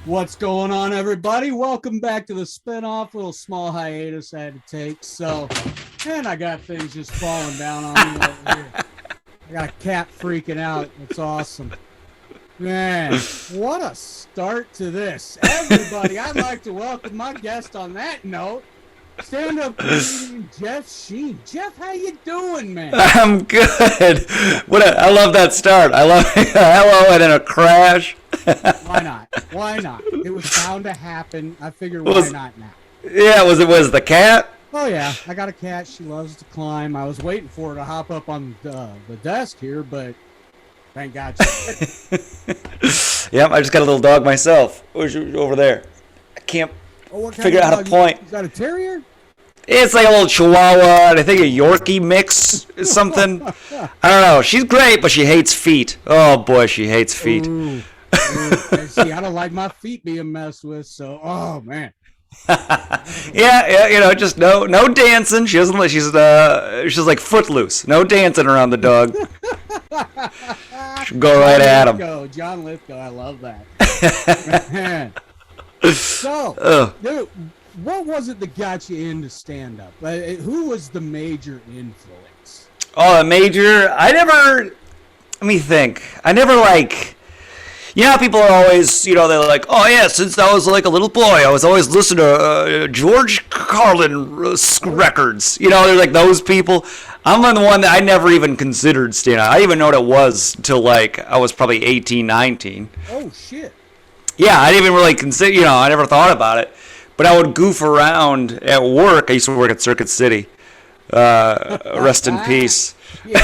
What's going on, everybody? Welcome back to the spinoff. Little small hiatus I had to take. So, man, I got things just falling down on me over here. I got a cat freaking out. It's awesome. Man, what a start to this. Everybody, I'd like to welcome my guest on that note. Stand-up comedian Jeff Scheen. Jeff, how you doing, man? I'm good. I love that start. I love hello and then a crash. Why not? Why not? It was bound to happen. I figured why not now? Yeah, was the cat? Oh yeah, I got a cat. She loves to climb. I was waiting for her to hop up on the desk here, but thank God. Yep, I just got a little dog myself. Over there. I can't figure out how to point. You got a terrier? It's like a little Chihuahua, and I think a Yorkie mix is something. I don't know. She's great, but she hates feet. Oh boy, she hates feet. Ooh. See, I don't like my feet being messed with, so oh man. Yeah, just no dancing. She doesn't. She's like footloose. No dancing around the dog. She'll go right at him. John Lithgow, I love that. Man. So, dude, what was it that got you into stand-up? Who was the major influence? Oh, a major? Let me think. I never people are always, they're like, oh yeah, since I was like a little boy, I was always listening to George Carlin records. They're like those people. I'm the one that I never even considered stand-up. I didn't even know what it was until like I was probably 18, 19. Oh, shit. Yeah, I didn't even really consider, I never thought about it. But I would goof around at work. I used to work at Circuit City. Rest in peace. Yeah.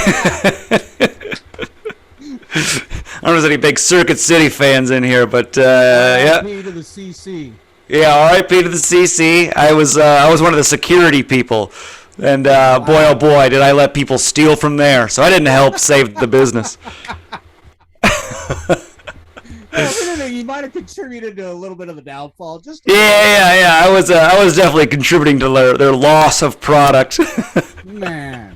I don't know if there's any big Circuit City fans in here, but yeah. R.I.P. to the CC. Yeah, R.I.P. to the CC. I was one of the security people, and boy, oh boy, did I let people steal from there. So I didn't help save the business. You might have contributed to a little bit of the downfall. Yeah. I was definitely contributing to their loss of product. Man.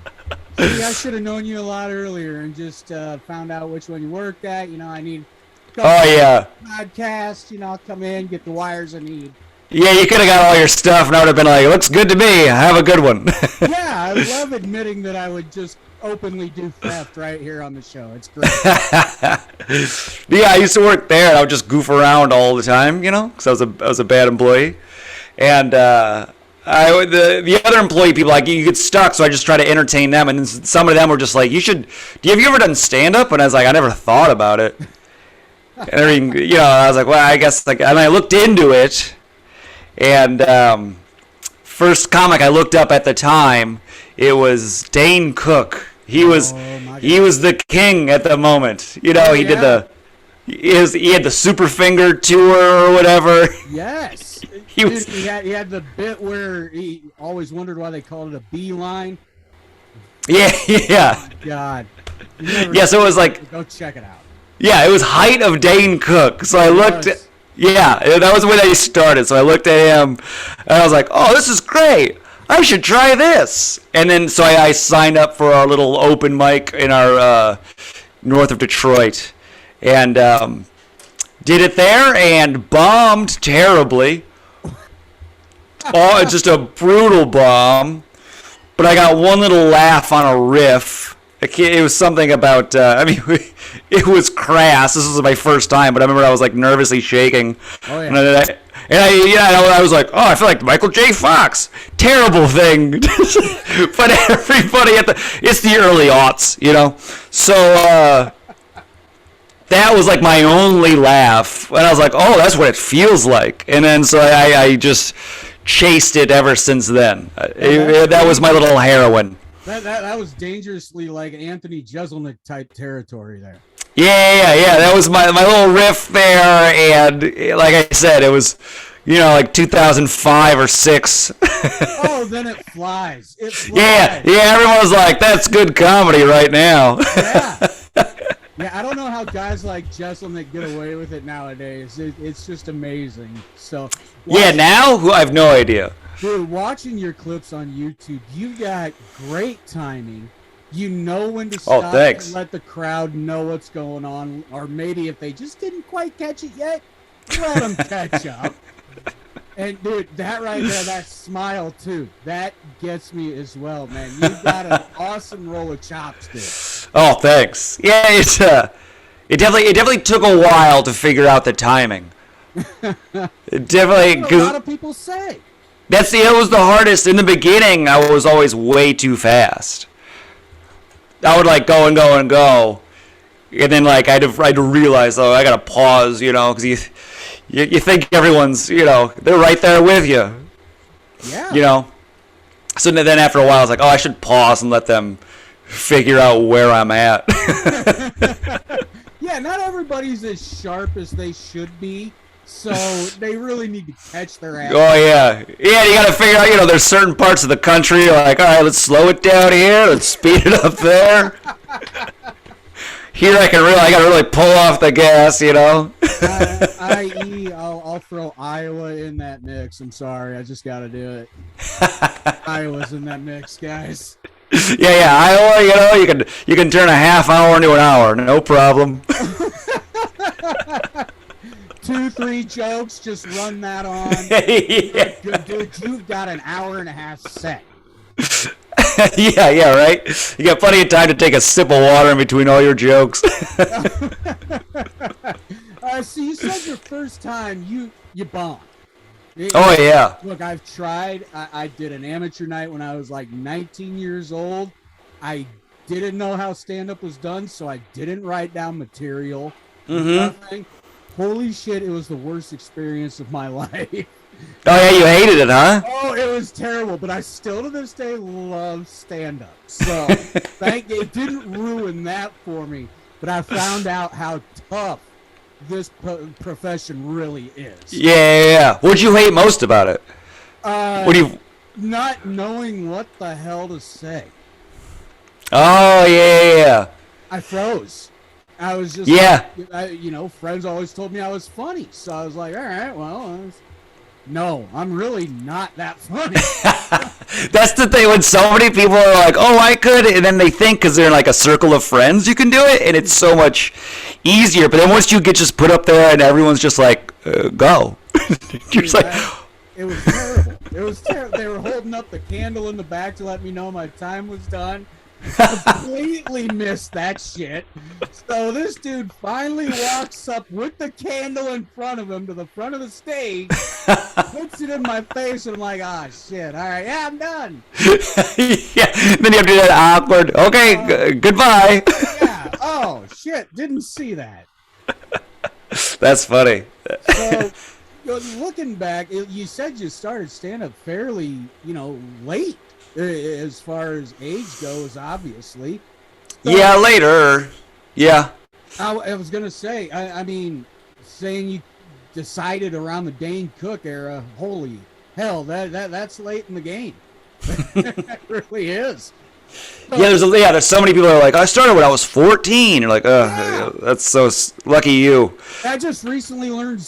See, I should have known you a lot earlier and just found out which one you worked at. I need podcast. I'll come in, get the wires I need. Yeah, you could have got all your stuff, and I would have been like, looks good to me. Have a good one. Yeah, I love admitting that I would just openly do theft right here on the show. It's great. Yeah, I used to work there, and I would just goof around all the time, because I was a bad employee. And the other employee people, like, you get stuck, so I just try to entertain them. And then some of them were just like, have you ever done stand-up? And I was like, I never thought about it. And I mean, I was like, well, I guess, and I looked into it. And first comic I looked up at the time, it was Dane Cook. He was the king at the moment. He did he had the Super Finger tour or whatever. Yes. He had the bit where he always wondered why they called it a beeline. Yeah. Oh, God. Yeah, so it was like, go check it out. Yeah, it was height of Dane Cook. So I looked at, yeah, that was when they started. So I looked at him and I was like, oh, this is great. I should try this. And then so I signed up for our little open mic in our north of Detroit, and did it there and bombed terribly. Oh, it's just a brutal bomb. But I got one little laugh on a riff. It was something about, it was crass. This was my first time, but I remember I was like nervously shaking. Oh, yeah. And I was like, oh, I feel like Michael J. Fox. Terrible thing. But everybody it's the early aughts, So that was like my only laugh. And I was like, oh, that's what it feels like. And then so I just chased it ever since then. That was my little heroine. That was dangerously like Anthony Jeselnik type territory there. Yeah. That was my little riff there, and like I said, it was, like 2005 or 6. Oh, then it flies. Yeah. Everyone was like, "That's good comedy right now." Yeah. Yeah, I don't know how guys like Jeselnik get away with it nowadays. It's just amazing. So. Now I have no idea. Dude, watching your clips on YouTube, you got great timing. You know when to stop and let the crowd know what's going on, or maybe if they just didn't quite catch it yet, Let them catch up. And dude, that right there, that smile too, that gets me as well, man. You've got an awesome roll of chopsticks. Oh, thanks. Yeah, it definitely took a while to figure out the timing. It definitely, That's what a lot of people say. It was the hardest. In the beginning, I was always way too fast. I would like go and go and go, and then like I had to realize, oh, I gotta pause, because you think everyone's, they're right there with you. Yeah. So then after a while, I was like, oh, I should pause and let them figure out where I'm at. Yeah, not everybody's as sharp as they should be, so they really need to catch their ass. Oh, yeah. Yeah, you got to figure out, there's certain parts of the country, you're like, all right, let's slow it down here, let's speed it up there. Here I got to really pull off the gas, I.e., I'll throw Iowa in that mix. I'm sorry, I just got to do it. Iowa's in that mix, guys. Yeah, Iowa, you can turn a half hour into an hour, no problem. 2-3 jokes, just run that on. Yeah. Good, dude, you've got an hour and a half set. Yeah, right? You got plenty of time to take a sip of water in between all your jokes. So you said your first time you bombed. Oh, yeah. Look, I've tried. I did an amateur night when I was like 19 years old. I didn't know how stand-up was done, so I didn't write down material. Nothing. Holy shit, it was the worst experience of my life. Oh, yeah, you hated it, huh? Oh, it was terrible, but I still to this day love stand-up. So, it didn't ruin that for me, but I found out how tough this profession really is. Yeah. What'd you hate most about it? Not knowing what the hell to say. Oh, yeah. I froze. I was just, friends always told me I was funny. So I was like, all right, well, no, I'm really not that funny. That's the thing when so many people are like, oh, I could, and then they think because they're in like a circle of friends you can do it, and it's so much easier. But then once you get just put up there and everyone's just like, go. You're just like, it was terrible. It was terrible. They were holding up the candle in the back to let me know my time was done. Completely missed that shit. So this dude finally walks up with the candle in front of him to the front of the stage, puts it in my face, and I'm like, ah, shit. All right, yeah, I'm done. Yeah. Then you have to do that awkward. Okay, goodbye. Yeah. Oh shit. Didn't see that. That's funny. So, looking back, you said you started stand-up fairly, late. As far as age goes, obviously. So, yeah, later. Yeah. I was gonna say. I mean, saying you decided around the Dane Cook era. Holy hell, that's late in the game. It really is. So, There's so many people that are like, I started when I was 14. You're like, that's so lucky you. I just recently learned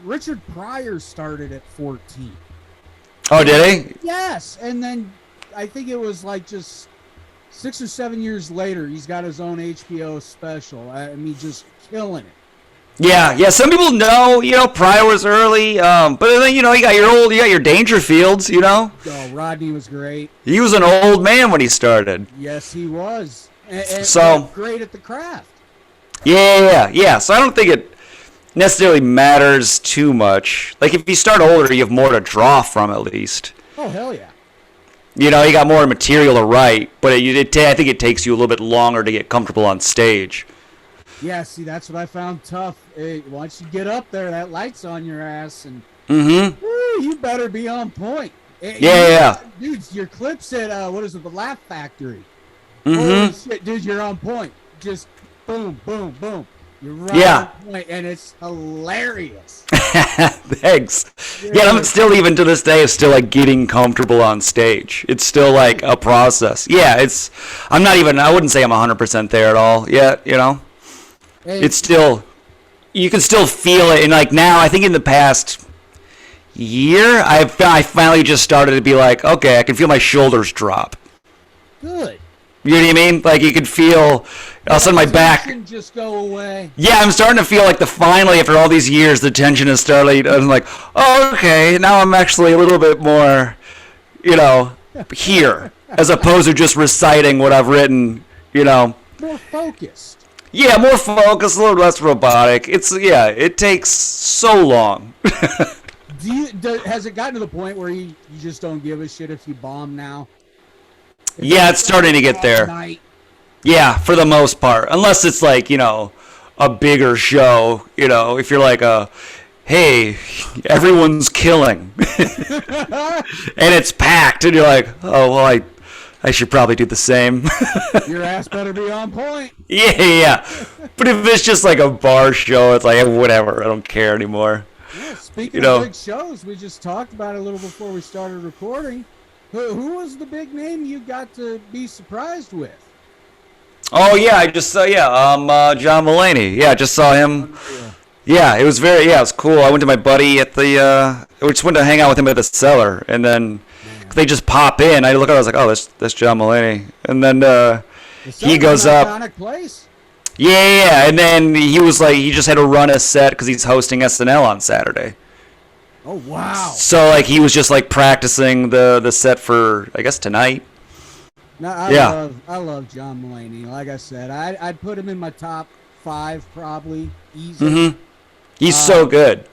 Richard Pryor started at 14. Oh, did he? Yes, and then I think it was like just 6 or 7 years later, he's got his own HBO special. I mean, just killing it. Yeah. Some people know, Pryor was early, but then you got your Dangerfields, Oh, Rodney was great. He was an old man when he started. Yes, he was. And so great at the craft. Yeah. So I don't think it necessarily matters too much. Like if you start older, you have more to draw from at least. Oh, hell yeah. You got more material to write, but I think it takes you a little bit longer to get comfortable on stage. Yeah, see, that's what I found tough. Once you get up there, that light's on your ass, and you better be on point. Yeah. Dude, your clips at, what is it, the Laugh Factory. Mm-hmm. Holy shit, dude, you're on point. Just boom, boom, boom. You're right on point, and it's hilarious. Thanks. Yeah, I'm still, even to this day, still like getting comfortable on stage. It's still like a process. Yeah, I wouldn't say I'm 100% there at all yet, It's still, you can still feel it. And like now, I think in the past year, I finally just started to be like, okay, I can feel my shoulders drop. Good. You know what I mean? Like you could feel, All of a sudden my back. Just go away. Yeah, I'm starting to feel like finally after all these years the tension is starting. I'm like, oh, okay, now I'm actually a little bit more, here, as opposed to just reciting what I've written. More focused. Yeah, more focused, a little less robotic. It takes so long. Has it gotten to the point where you just don't give a shit if you bomb now? Yeah, it's starting to get there. Night. Yeah, for the most part. Unless it's like, a bigger show, if you're like hey, everyone's killing. And it's packed, and you're like, oh, well, I should probably do the same. Your ass better be on point. Yeah. But if it's just like a bar show, it's like, whatever, I don't care anymore. Yeah, speaking of big shows, we just talked about it a little before we started recording. Who was the big name you got to be surprised with? Oh, yeah, I just saw, John Mulaney. Yeah, I just saw him. Yeah, it was it was cool. I went to my buddy at we just went to hang out with him at the Cellar, and then they just pop in. I look at it, I was like, oh, that's John Mulaney. And then he goes up. Iconic place. Yeah, and then he was like, he just had to run a set because he's hosting SNL on Saturday. Oh, wow. So, like, he was just, like, practicing the set for, I guess, tonight. No, I love John Mulaney. Like I said, I'd put him in my top 5 probably, easily. Mm-hmm. He's so good.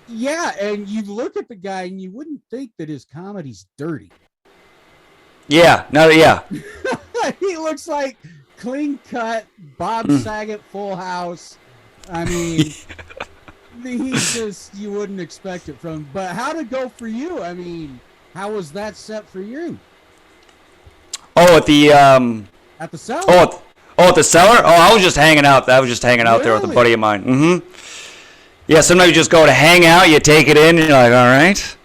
Yeah, and you look at the guy and you wouldn't think that his comedy's dirty. Yeah, He looks like clean-cut Bob Saget Full House. I mean... He's just, you wouldn't expect it from. But how'd it go for you? I mean, how was that set for you? Oh, at the at the Cellar. At the Cellar. Oh, I was just hanging out. I was just hanging out there with a buddy of mine. Mm-hmm. Yeah, sometimes you just go to hang out, you take it in, and you're like, all right.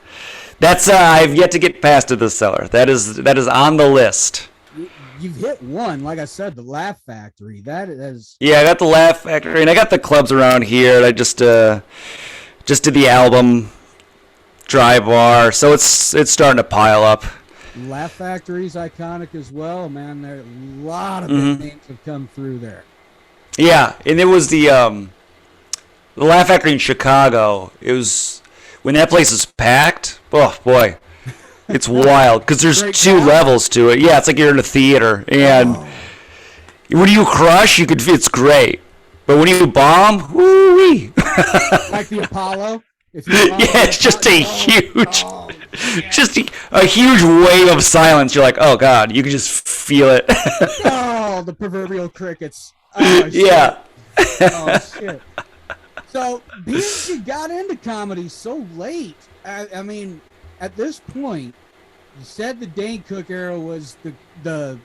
That's I've yet to get past to the Cellar. That is on the list. You've hit one, like I said, the Laugh Factory. That is. Yeah, I got the Laugh Factory, and I got the clubs around here. And I just did the album, Dry Bar, so it's starting to pile up. Laugh Factory's iconic as well, man. There a lot of big names have come through there. Yeah, and it was the Laugh Factory in Chicago. It was when that place is packed. Oh boy. It's wild because there's two levels to it. Yeah, it's like you're in a theater, and when you crush, it's great. But when you bomb, woo-wee. Like the Apollo. Yeah, it's just a huge wave of silence. You're like, oh god, you can just feel it. Oh, the proverbial crickets. Oh, shit. Yeah. Oh shit. So, being you got into comedy so late, I mean. At this point, you said the Dane Cook era was the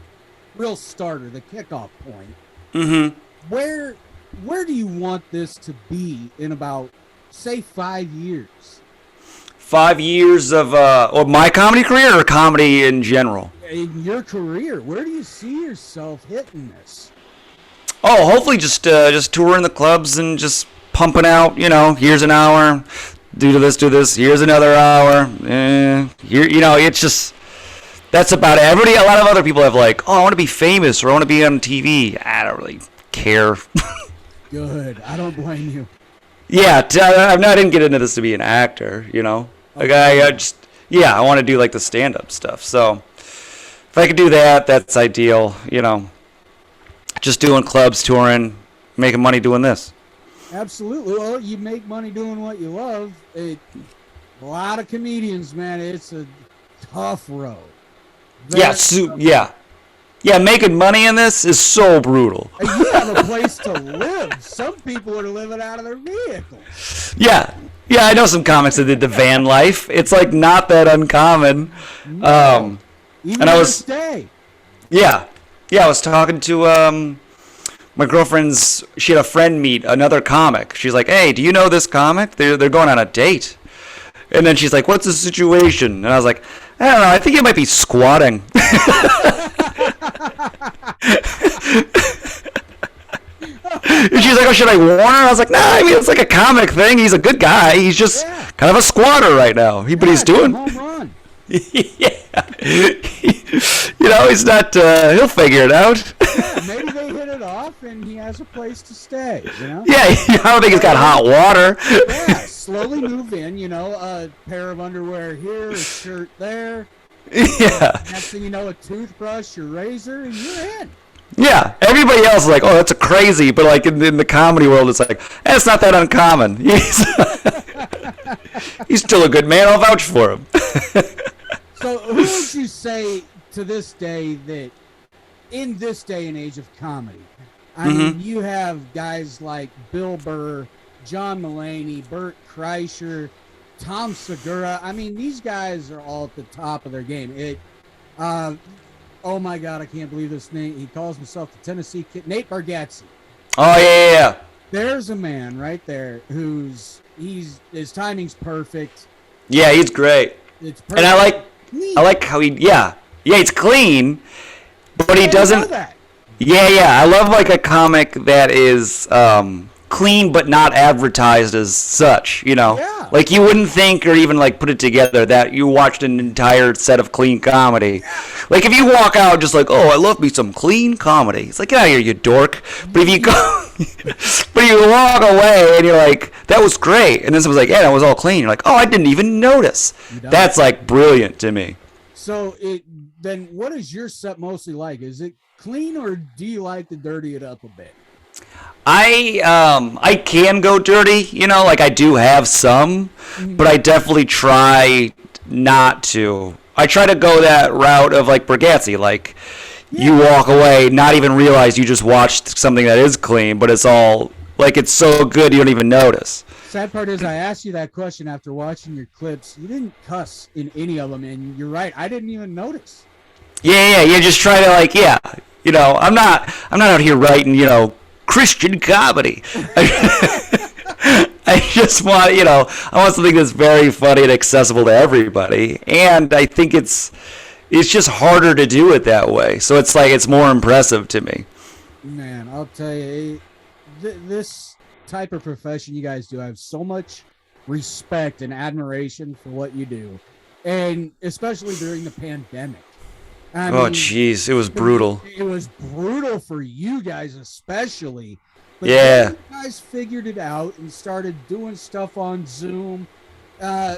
real starter, the kickoff point. Mm-hmm. Where do you want this to be in about, say, 5 years? 5 years of my comedy career or comedy in general? In your career, where do you see yourself hitting this? Oh, hopefully just touring the clubs and just pumping out. Here's an hour. Do this. Here's another hour. It's just that's about it. A lot of other people have like, oh, I want to be famous or I want to be on TV. I don't really care. Good. I don't blame you. Yeah, I didn't get into this to be an actor. Like I want to do like the stand-up stuff. So if I could do that, that's ideal. Just doing clubs, touring, making money doing this. Absolutely. Well, you make money doing what you love. A lot of comedians, man, it's a tough road. Yeah, making money in this is so brutal. And you have a place to live. Some people are living out of their vehicles. Yeah, I know some comics that did the van life. It's like not that uncommon. No. Even and I was stay. Yeah, I was talking to my girlfriend's, she had a friend meet another comic. She's like, hey, do you know this comic? They're going on a date. And then she's like, what's the situation? And I was like, I don't know, I think he might be squatting. And she's like, oh, should I warn her? I was like, nah, I mean, it's like a comic thing. He's a good guy. He's just kind of a squatter right now. But he's doing... Home run. Yeah. He's not, he'll figure it out. Yeah, maybe they hit it off and he has a place to stay, you know? Yeah, I don't think he's got hot water. Yeah, slowly move in, you know, a pair of underwear here, a shirt there. Yeah. Next thing you know, a toothbrush, your razor, and you're in. Yeah, everybody else is like, oh, that's a crazy, but like in the comedy world, it's like, it's not that uncommon. He's still a good man. I'll vouch for him. So who would you say to this day that in this day and age of comedy, I mean, you have guys like Bill Burr, John Mulaney, Bert Kreischer, Tom Segura. I mean, these guys are all at the top of their game. Oh my God, I can't believe this name. He calls himself the Tennessee Kid. Nate Bargatze. Oh yeah. There's a man right there his timing's perfect. Yeah, he's great. It's perfect. And I like how it's clean, but he doesn't. Yeah. I love like a comic that is clean but not advertised as such, you know? Yeah. Like you wouldn't think or even like put it together that you watched an entire set of clean comedy. Like if you walk out just like, oh, I love me some clean comedy. It's like, get out of here, you dork. But if you go, but you walk away and you're like, that was great. And then someone's like, yeah, that was all clean. You're like, oh, I didn't even notice. That's like brilliant to me. So then what is your set mostly like? Is it clean or do you like to dirty it up a bit? I can go dirty, you know, like I do have some, but I definitely try not to. I try to go that route of like Bargatze, like you walk away, not even realize you just watched something that is clean, but it's all like it's so good you don't even notice. Sad part is I asked you that question after watching your clips. You didn't cuss in any of them, and you're right. I didn't even notice. Yeah, you just try to like, you know, I'm not out here writing, you know, Christian comedy. I just want, you know, I want something that's very funny and accessible to everybody. And I think it's just harder to do it that way. So it's like, it's more impressive to me. Man, I'll tell you, this type of profession you guys do, I have so much respect and admiration for what you do. And especially during the pandemic. I mean, jeez, it was brutal. It was brutal for you guys especially. But yeah. You guys figured it out and started doing stuff on Zoom. Oh,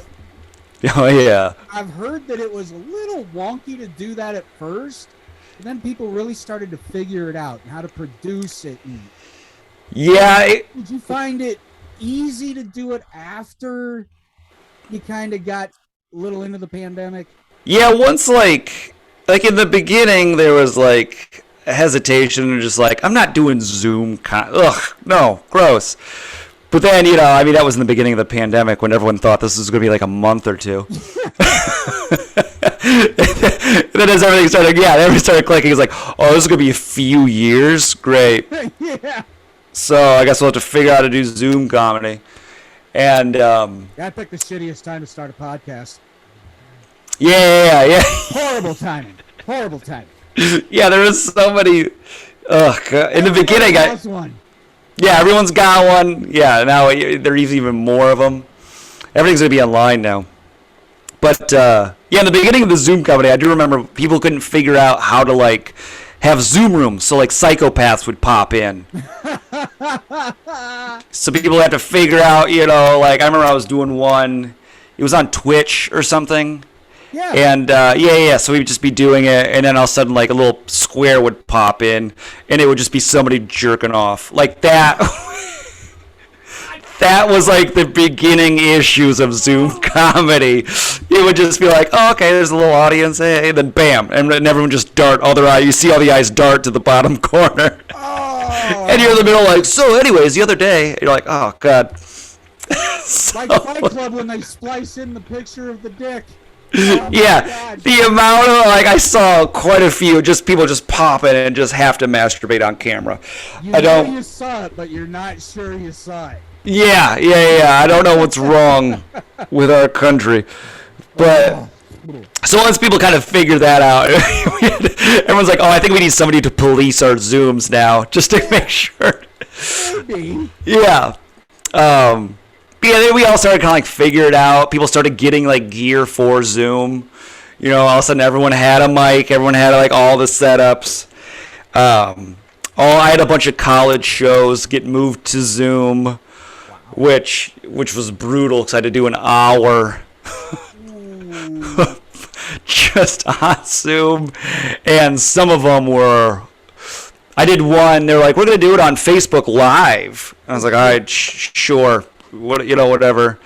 yeah. I've heard that it was a little wonky to do that at first, but then people really started to figure it out and how to produce it. Yeah. Did you find it easy to do it after you kind of got a little into the pandemic? Yeah, once like in the beginning there was like a hesitation and just like, I'm not doing Zoom. Ugh, no, gross. But then, you know, I mean, that was in the beginning of the pandemic when everyone thought this was going to be like a month or two. And then as everything started clicking, it's like, oh, this is going to be a few years? Great. Yeah. So I guess we'll have to figure out how to do Zoom comedy. And I picked the shittiest time to start a podcast. Yeah. Horrible timing. Yeah, there was so many. In the beginning, everyone's got one. Yeah, now there's even more of them. Everything's gonna be online now. But in the beginning of the Zoom comedy, I do remember people couldn't figure out how to like have Zoom rooms, so like psychopaths would pop in. So people had to figure out, you know, like I remember I was doing one. It was on Twitch or something. Yeah. And so we'd just be doing it, and then all of a sudden, like a little square would pop in, and it would just be somebody jerking off like that. That was like the beginning issues of Zoom comedy. It would just be like, oh, okay, there's a little audience, hey, and then bam, and everyone just dart all their eyes. You see all the eyes dart to the bottom corner, and you're in the middle, like, so. Anyways, the other day, you're like, oh god. Like Fight Club when they splice in the picture of the dick. Oh yeah, the amount of, like, I saw quite a few people just pop in and just have to masturbate on camera. You saw it, but you're not sure you saw it. Yeah. I don't know what's wrong with our country, but so once people kind of figure that out, everyone's like, oh, I think we need somebody to police our Zooms now, just to make sure. Maybe. Yeah. Then we all started kind of like figure it out. People started getting like gear for Zoom. You know, all of a sudden everyone had a mic. Everyone had like all the setups. Oh, I had a bunch of college shows get moved to Zoom, which was brutal because I had to do an hour just on Zoom, and some of them were. I did one. They're like, "We're gonna do it on Facebook Live." And I was like, "All right, sure, whatever."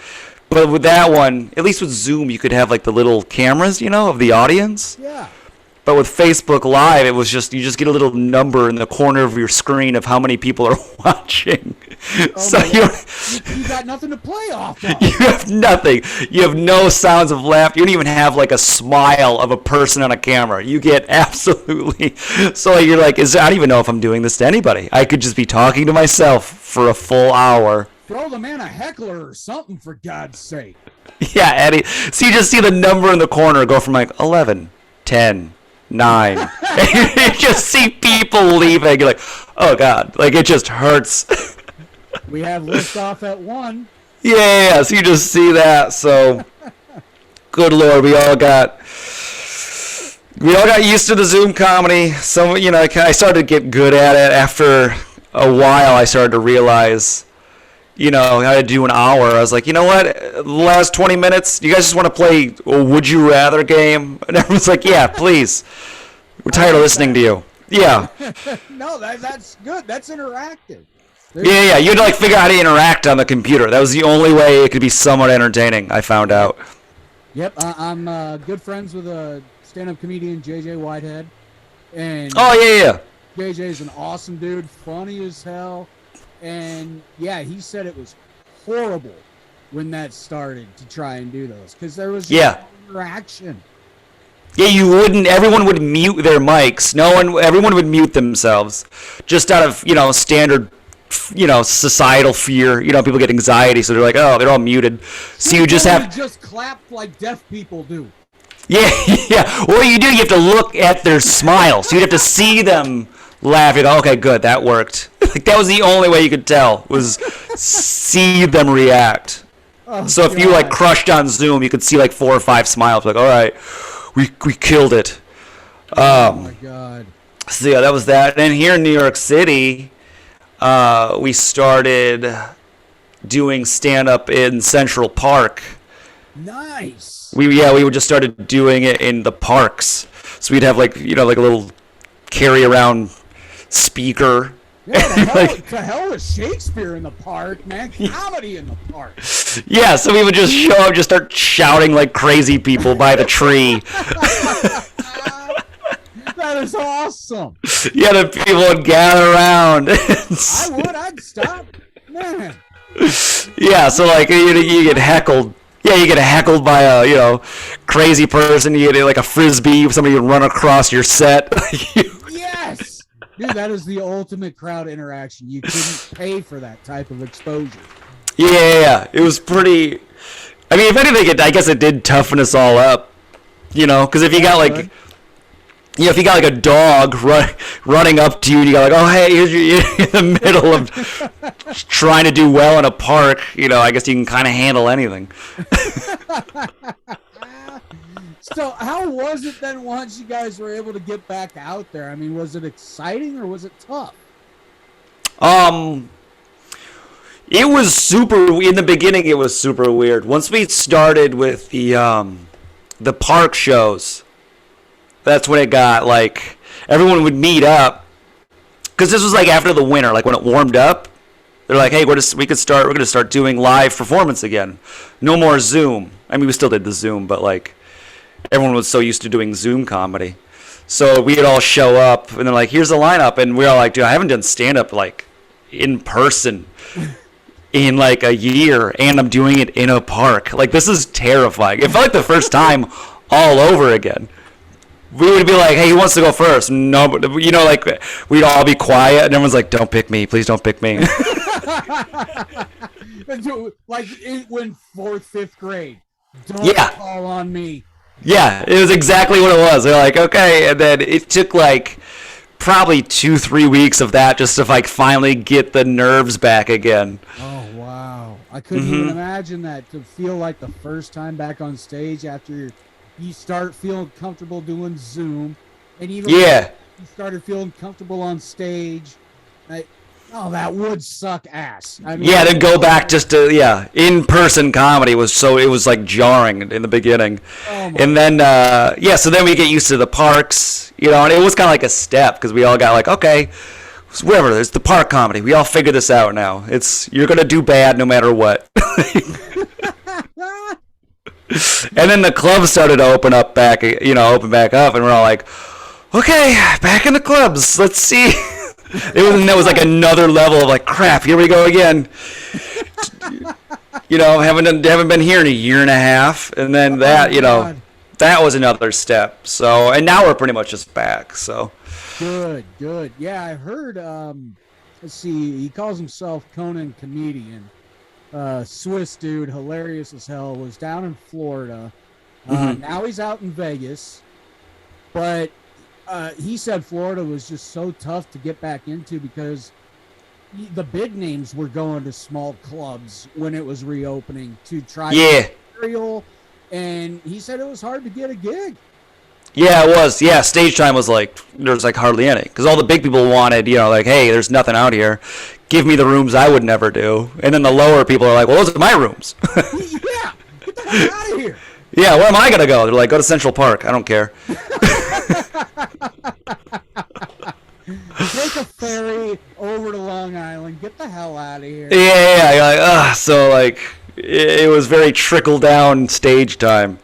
But with that one, at least with Zoom, you could have like the little cameras, of the audience. Yeah. But with Facebook Live, it was just you just get a little number in the corner of your screen of how many people are watching. Oh so you got nothing to play off of. You have nothing. You have no sounds of laughter. You don't even have like a smile of a person on a camera. You get absolutely. So you're like, I don't even know if I'm doing this to anybody. I could just be talking to myself for a full hour. Throw the man a heckler or something, for God's sake. Yeah, Eddie. So you just see the number in the corner go from like 11, 10, 9. And you just see people leaving. You're like, oh God. Like it just hurts. We have liftoff at 1. Yeah. So you just see that. So, good Lord, we all got used to the Zoom comedy. So I started to get good at it. After a while, I started to realize, I had to do an hour. I was like, you know what? The last 20 minutes, you guys just want to play a Would You Rather game? And everyone's like, yeah, please. We're tired of listening to you. Yeah. No, that's good. That's interactive. Yeah. You had to figure out how to interact on the computer. That was the only way it could be somewhat entertaining, I found out. Yep, I'm good friends with a stand-up comedian, JJ Whitehead. And Oh, yeah. JJ's an awesome dude, funny as hell. And yeah, he said it was horrible when that started to try and do those because there was interaction. Yeah, everyone would mute their mics. Everyone would mute themselves just out of, standard, societal fear. People get anxiety, so they're like, oh, they're all muted. So you just have just clap like deaf people do. Yeah. What you have to look at their smile. So you'd have to see them laugh. You go, okay, good, that worked. That was the only way you could tell, was see them react. Oh, so if God. you crushed on Zoom, you could see 4 or 5 smiles. Like, all right, we killed it. Oh my God. So yeah, that was that. And here in New York City, we started doing stand-up in Central Park. Nice. We just started doing it in the parks. So we'd have a little carry around speaker. Yeah, to hell with Shakespeare in the park, man. Comedy in the park. Yeah, so we would just show up, just start shouting like crazy people by the tree. That is awesome. Yeah, the people would gather around. I'd stop. Man. Yeah, so you get heckled. Yeah, you get heckled by a crazy person. You get a frisbee. Somebody would run across your set. Yes, dude, that is the ultimate crowd interaction. You couldn't pay for that type of exposure. Yeah, it was pretty. I mean, if anything, I guess it did toughen us all up. Because if you got if you got a dog running up to you, and you got oh hey, you're in the middle of trying to do well in a park, I guess you can kind of handle anything. So how was it then once you guys were able to get back out there? I mean, was it exciting or was it tough? It was in the beginning. It was super weird. Once we started with the park shows, that's when it got everyone would meet up, because this was after the winter, when it warmed up. They're like, hey, we're going to start doing live performance again. No more Zoom. I mean, we still did the Zoom, but everyone was so used to doing Zoom comedy. So we'd all show up, and they're like, here's the lineup. And we're all like, dude, I haven't done stand-up in person in a year, and I'm doing it in a park. This is terrifying. It felt like the first time all over again. We would be like, hey, who wants to go first? No, but we'd all be quiet, and everyone's like, don't pick me, please don't pick me. When 4th, 5th grade. Don't call on me. Yeah, it was exactly what it was. They're like, okay, and then it took probably 2-3 weeks of that just to finally get the nerves back again. Oh wow, I couldn't even imagine that, to feel like the first time back on stage after you start feeling comfortable doing Zoom, and even you started feeling comfortable on stage Oh, that would suck ass. I mean, Yeah, then go back just to in-person comedy was like jarring in the beginning, and then so then we get used to the parks, and it was kind of like a step because we all got like, okay, whatever, there's the park comedy, we all figure this out now. You're gonna do bad no matter what. And then the clubs started to open back up, and we're all like, okay, back in the clubs, let's see. That was like another level of like, crap, here we go again. Haven't been here in a year and a half, and then that was another step. So, and now we're pretty much just back. So good. Yeah, I heard. Let's see, he calls himself Conan Comedian. Swiss dude, hilarious as hell. Was down in Florida. Now he's out in Vegas, but. He said Florida was just so tough to get back into because the big names were going to small clubs when it was reopening to try material, and he said it was hard to get a gig. Yeah, it was. Yeah, stage time was like there's like hardly any because all the big people wanted, like, hey, there's nothing out here. Give me the rooms I would never do, and then the lower people are like, well, those are my rooms. Yeah, get the hell out of here. Yeah, where am I gonna go? They're like, go to Central Park. I don't care. Take a ferry over to Long Island. Get the hell out of here. Yeah. You're like, ugh. So like, it was very trickle down stage time.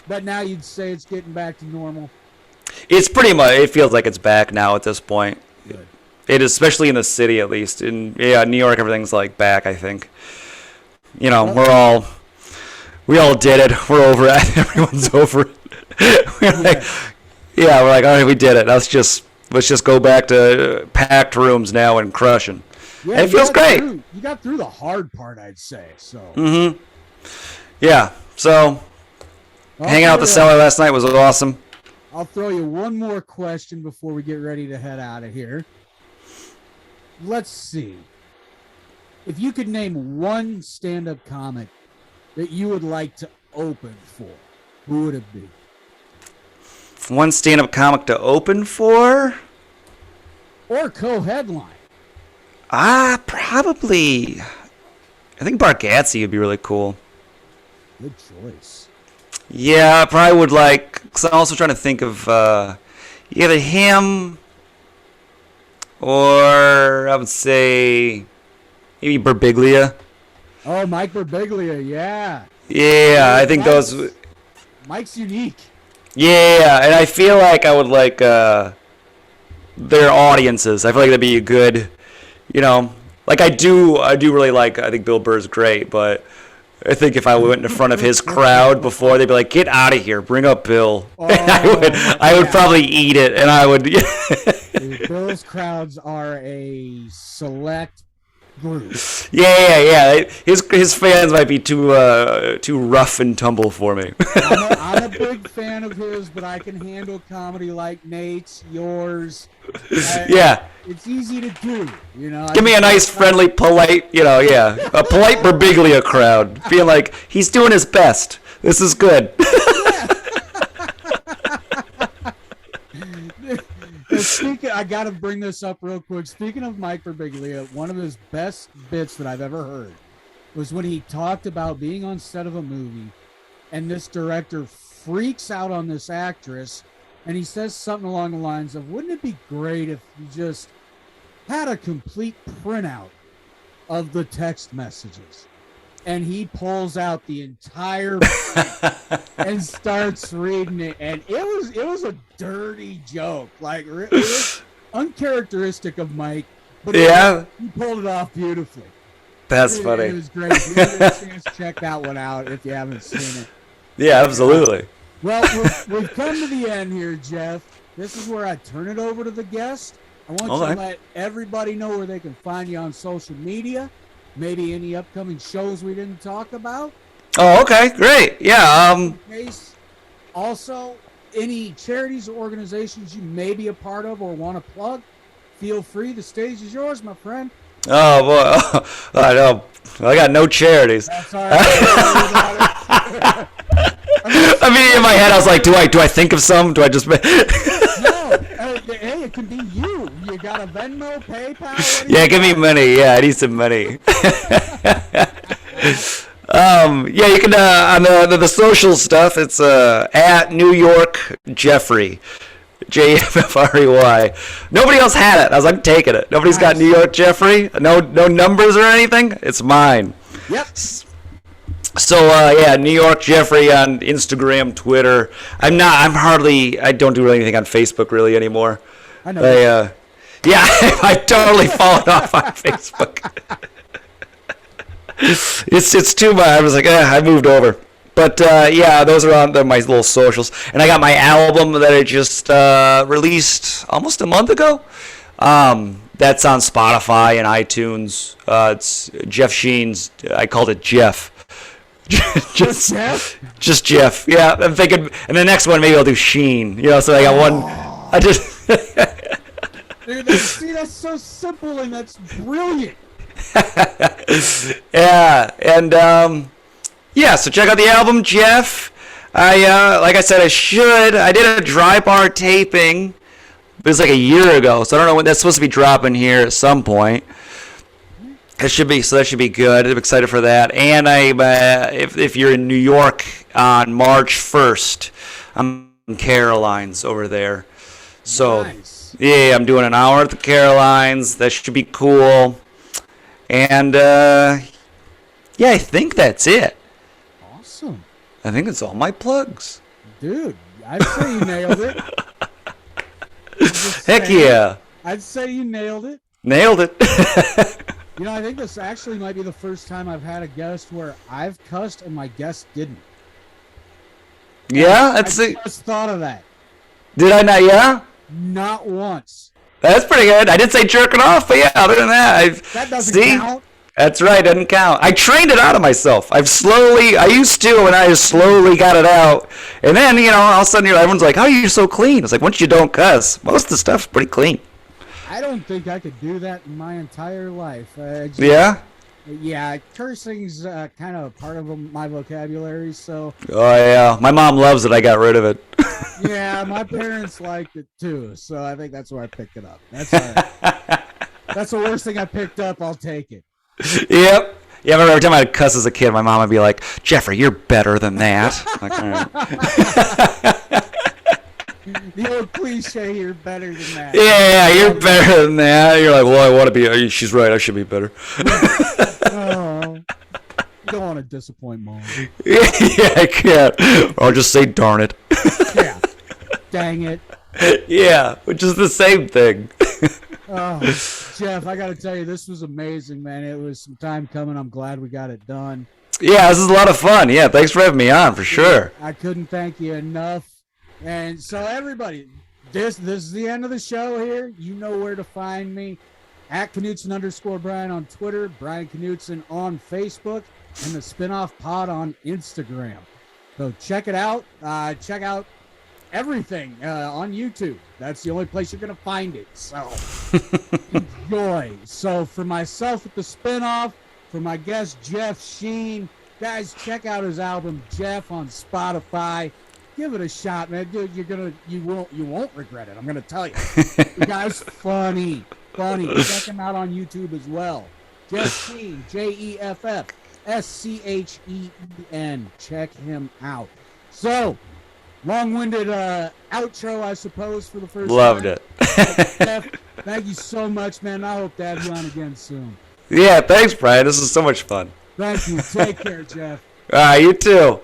But now you'd say it's getting back to normal. It's pretty much. It feels like it's back now at this point. Good. It is, especially in the city, at least. In New York, everything's like back. I think. We all did it. We're over it. Everyone's over it. We're like, all right, we did it. Let's just go back to packed rooms now and crushing. Yeah, and it feels great. You got through the hard part, I'd say. So. Mm-hmm. Yeah. So, hanging out at the cellar last night was awesome. I'll throw you one more question before we get ready to head out of here. Let's see. If you could name one stand-up comic that you would like to open for, who would it be? One stand-up comic to open for? Or co-headline? Probably. I think Bargatze would be really cool. Good choice. Yeah, I probably would because I'm also trying to think of either him or I would say maybe Birbiglia. Oh, Mike Birbiglia, yeah. Yeah, I think Mike's unique. Yeah, and I feel like I would like their audiences. I feel like that'd be a good, like I do really like. I think Bill Burr's great, but I think if I went in front of his crowd before, they'd be like, "Get out of here! Bring up Bill." Oh, and I would probably eat it, and I would. Dude, Bill's crowds are a select group. Yeah. His fans might be too rough and tumble for me. I'm a big fan of his, but I can handle comedy like Nate's, yours. Yeah. It's easy to do, Give me a nice, friendly, polite, a polite Birbiglia crowd. Feel like he's doing his best. This is good. I got to bring this up real quick. Speaking of Mike Birbiglia, one of his best bits that I've ever heard was when he talked about being on set of a movie and this director freaks out on this actress and he says something along the lines of, wouldn't it be great if you just had a complete printout of the text messages? And he pulls out the entire and starts reading it, and it was a dirty joke, like it was uncharacteristic of Mike, but he pulled it off beautifully. That's funny. It was great. If you get a chance, check that one out if you haven't seen it. Yeah, absolutely. Well, we've come to the end here, Jeff. This is where I turn it over to the guest. I want you to let everybody know where they can find you on social media. Maybe any upcoming shows we didn't talk about. Oh, okay, great. Yeah. Also, any charities or organizations you may be a part of or want to plug, feel free. The stage is yours, my friend. Oh boy, I know. I got no charities. That's all right. I mean, in my head, I was like, do I think of some? Do I just? No. Hey, it can be you. You got a Venmo, PayPal? Yeah, give me money. Yeah, I need some money. Yeah, you can on the social stuff. It's at New York Jeffrey, JFFREY. Nobody else had it. I was like, I'm taking it. Nobody's got New York Jeffrey. No numbers or anything. It's mine. Yep. So yeah, New York Jeffrey on Instagram, Twitter. I don't do anything on Facebook really anymore. I know. Yeah, I totally fallen off on Facebook. It's too much. I was like, I moved over. But yeah, those are on my little socials. And I got my album that I just released almost a month ago. That's on Spotify and iTunes. It's Jeff Scheen's. I called it Jeff. Just Jeff? Just Jeff. Yeah, I'm thinking. And the next one maybe I'll do Scheen. So I got one. I just. Dude, that's so simple and that's brilliant. Yeah, and yeah, so check out the album, Jeff. Like I said, I did a dry bar taping. It was like a year ago, so I don't know when that's supposed to be dropping here at some point. That should be good. I'm excited for that. And if you're in New York on March 1st, I'm in Caroline's over there. So Nice. yeah, I'm doing an hour at the Carolines. That should be cool. And yeah, I think that's it. Awesome. I think it's all my plugs. Dude, I'd say you nailed it. Heck yeah. I'd say you nailed it. Nailed it. I think this actually might be the first time I've had a guest where I've cussed and my guest didn't. Yeah, I that's just thought of that. Did I not? Yeah? Not once. That's pretty good. I did say jerking off, but yeah, other than that, That doesn't count. That's right, doesn't count. I trained it out of myself. I used to, and I just slowly got it out. And then, all of a sudden, everyone's like, how are you so clean? It's like, once you don't cuss, most of the stuff's pretty clean. I don't think I could do that in my entire life. Yeah? Yeah, cursing's kind of part of my vocabulary, so... Oh, yeah. My mom loves it. I got rid of it. Yeah, my parents liked it, too, so I think that's where I picked it up. That's all right. That's the worst thing I picked up. I'll take it. Yep. Yeah, I remember every time I'd cuss as a kid, my mom would be like, Jeffrey, you're better than that. I'm like, all right. The old cliche, you're better than that. Yeah, you're better than that. You're like, well, I want to be. She's right. I should be better. Oh, you don't want to disappoint mom. Yeah, I can't. Or I'll just say, darn it. Yeah. Dang it. Yeah, which is the same thing. Oh, Jeff, I got to tell you, this was amazing, man. It was some time coming. I'm glad we got it done. Yeah, this is a lot of fun. Yeah, thanks for having me on, for sure. I couldn't thank you enough. And so, everybody, this is the end of the show here. You know where to find me. At Knutson_Brian on Twitter, Brian Knutson on Facebook, and the Spinoff Pod on Instagram. So check it out. Check out everything on YouTube. That's the only place you're going to find it. So enjoy. So for myself with the Spinoff, for my guest Jeff Scheen, guys, check out his album Jeff on Spotify. Give it a shot, man. Dude, you won't regret it. I'm gonna tell you. The guy's funny. Check him out on YouTube as well. Jeff Scheen, JEFFSCHEEN. Check him out. So, long-winded outro, I suppose, for the first Loved time. it. Jeff, thank you so much, man. I hope to have you on again soon. Yeah, thanks, Brian. This is so much fun. Thank you. Take care, Jeff. All right, you too.